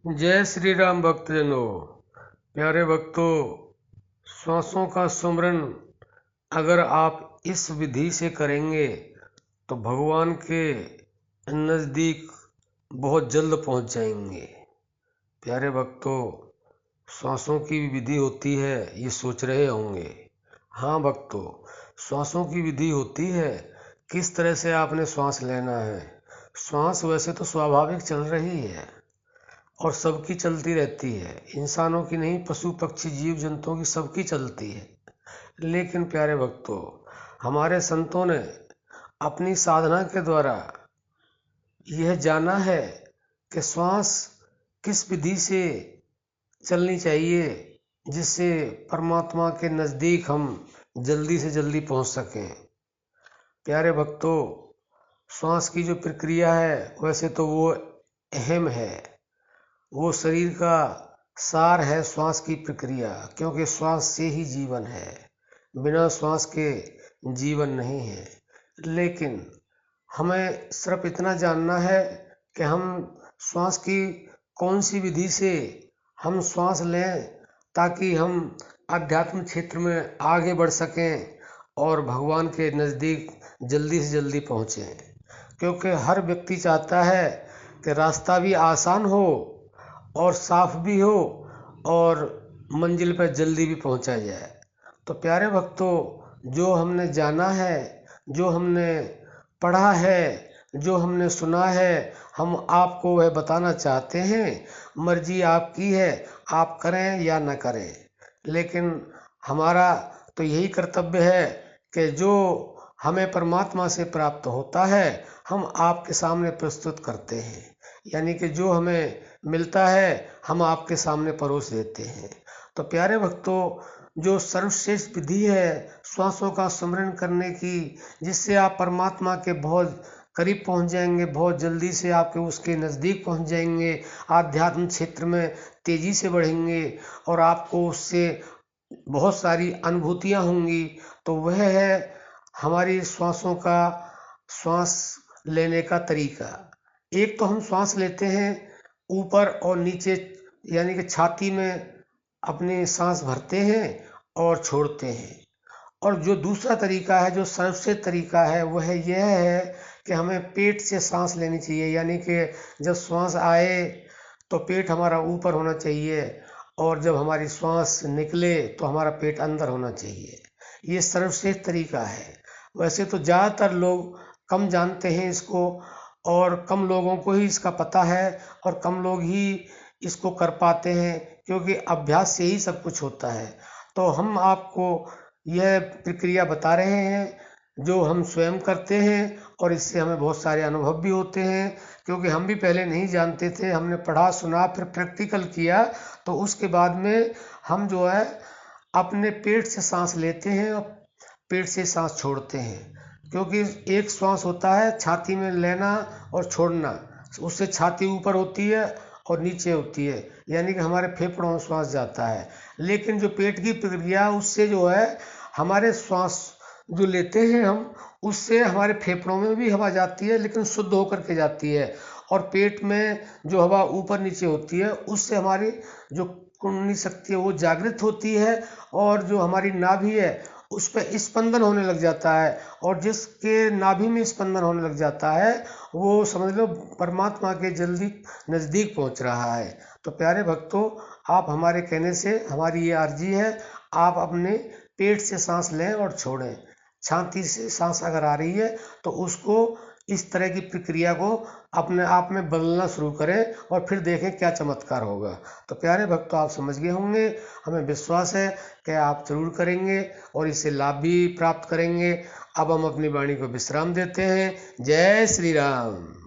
जय श्री राम भक्तजनों। प्यारे भक्तों, श्वासों का सुमरन अगर आप इस विधि से करेंगे तो भगवान के नज़दीक बहुत जल्द पहुंच जाएंगे। प्यारे भक्तों, श्वासों की भी विधि होती है, ये सोच रहे होंगे। हाँ भक्तों, श्वासों की विधि होती है। किस तरह से आपने श्वास लेना है। श्वास वैसे तो स्वाभाविक चल रही है और सबकी चलती रहती है, इंसानों की नहीं, पशु पक्षी जीव जंतुओं की सबकी चलती है। लेकिन प्यारे भक्तों, हमारे संतों ने अपनी साधना के द्वारा यह जाना है कि श्वास किस विधि से चलनी चाहिए जिससे परमात्मा के नज़दीक हम जल्दी से जल्दी पहुंच सकें। प्यारे भक्तों, श्वास की जो प्रक्रिया है वैसे तो वो अहम है, वो शरीर का सार है श्वास की प्रक्रिया, क्योंकि श्वास से ही जीवन है, बिना श्वास के जीवन नहीं है। लेकिन हमें सिर्फ इतना जानना है कि हम श्वास की कौन सी विधि से हम श्वास लें ताकि हम आध्यात्म क्षेत्र में आगे बढ़ सकें और भगवान के नज़दीक जल्दी से जल्दी पहुँचें। क्योंकि हर व्यक्ति चाहता है कि रास्ता भी आसान हो और साफ भी हो और मंजिल पर जल्दी भी पहुंचा जाए। तो प्यारे भक्तों, जो हमने जाना है, जो हमने पढ़ा है, जो हमने सुना है, हम आपको वह बताना चाहते हैं। मर्जी आपकी है, आप करें या न करें, लेकिन हमारा तो यही कर्तव्य है कि जो हमें परमात्मा से प्राप्त होता है हम आपके सामने प्रस्तुत करते हैं, यानी कि जो हमें मिलता है हम आपके सामने परोस देते हैं। तो प्यारे भक्तों, जो सर्वश्रेष्ठ विधि है श्वासों का स्मरण करने की, जिससे आप परमात्मा के बहुत करीब पहुंच जाएंगे, बहुत जल्दी से आपके उसके नज़दीक पहुंच जाएंगे, आध्यात्म क्षेत्र में तेजी से बढ़ेंगे और आपको उससे बहुत सारी अनुभूतियां होंगी। तो वह है हमारी श्वासों का श्वास लेने का तरीका। एक तो हम श्वास लेते हैं ऊपर और नीचे, यानी कि छाती में अपनी सांस भरते हैं और छोड़ते हैं। और जो दूसरा तरीका है, जो सर्वश्रेष्ठ तरीका है, वह यह है कि हमें पेट से सांस लेनी चाहिए, यानी कि जब श्वास आए तो पेट हमारा ऊपर होना चाहिए और जब हमारी श्वास निकले तो हमारा पेट अंदर होना चाहिए। ये सर्वश्रेष्ठ तरीका है। वैसे तो ज़्यादातर लोग कम जानते हैं इसको और कम लोगों को ही इसका पता है और कम लोग ही इसको कर पाते हैं, क्योंकि अभ्यास से ही सब कुछ होता है। तो हम आपको यह प्रक्रिया बता रहे हैं जो हम स्वयं करते हैं और इससे हमें बहुत सारे अनुभव भी होते हैं, क्योंकि हम भी पहले नहीं जानते थे, हमने पढ़ा सुना फिर प्रैक्टिकल किया, तो उसके बाद में हम जो है अपने पेट से सांस लेते हैं और पेट से सांस छोड़ते हैं। क्योंकि एक श्वास होता है छाती में लेना और छोड़ना, उससे छाती ऊपर होती है और नीचे होती है, यानी कि हमारे फेफड़ों में श्वास जाता है। लेकिन जो पेट की प्रक्रिया, उससे जो है हमारे श्वास जो लेते हैं हम, उससे हमारे फेफड़ों में भी हवा जाती है, लेकिन शुद्ध होकर के जाती है। और पेट में जो हवा ऊपर नीचे होती है उससे हमारी जो कुंडली शक्ति है वो जागृत होती है और जो हमारी नाभि है उस पर स्पंदन होने लग जाता है, और जिसके नाभि में स्पंदन होने लग जाता है वो समझ लो परमात्मा के जल्दी नज़दीक पहुंच रहा है। तो प्यारे भक्तों, आप हमारे कहने से, हमारी ये अर्जी है, आप अपने पेट से सांस लें और छोड़ें। छाती से सांस अगर आ रही है तो उसको इस तरह की प्रक्रिया को अपने आप में बदलना शुरू करें और फिर देखें क्या चमत्कार होगा। तो प्यारे भक्तों, आप समझ गए होंगे, हमें विश्वास है कि आप जरूर करेंगे और इससे लाभ भी प्राप्त करेंगे। अब हम अपनी वाणी को विश्राम देते हैं। जय श्री राम।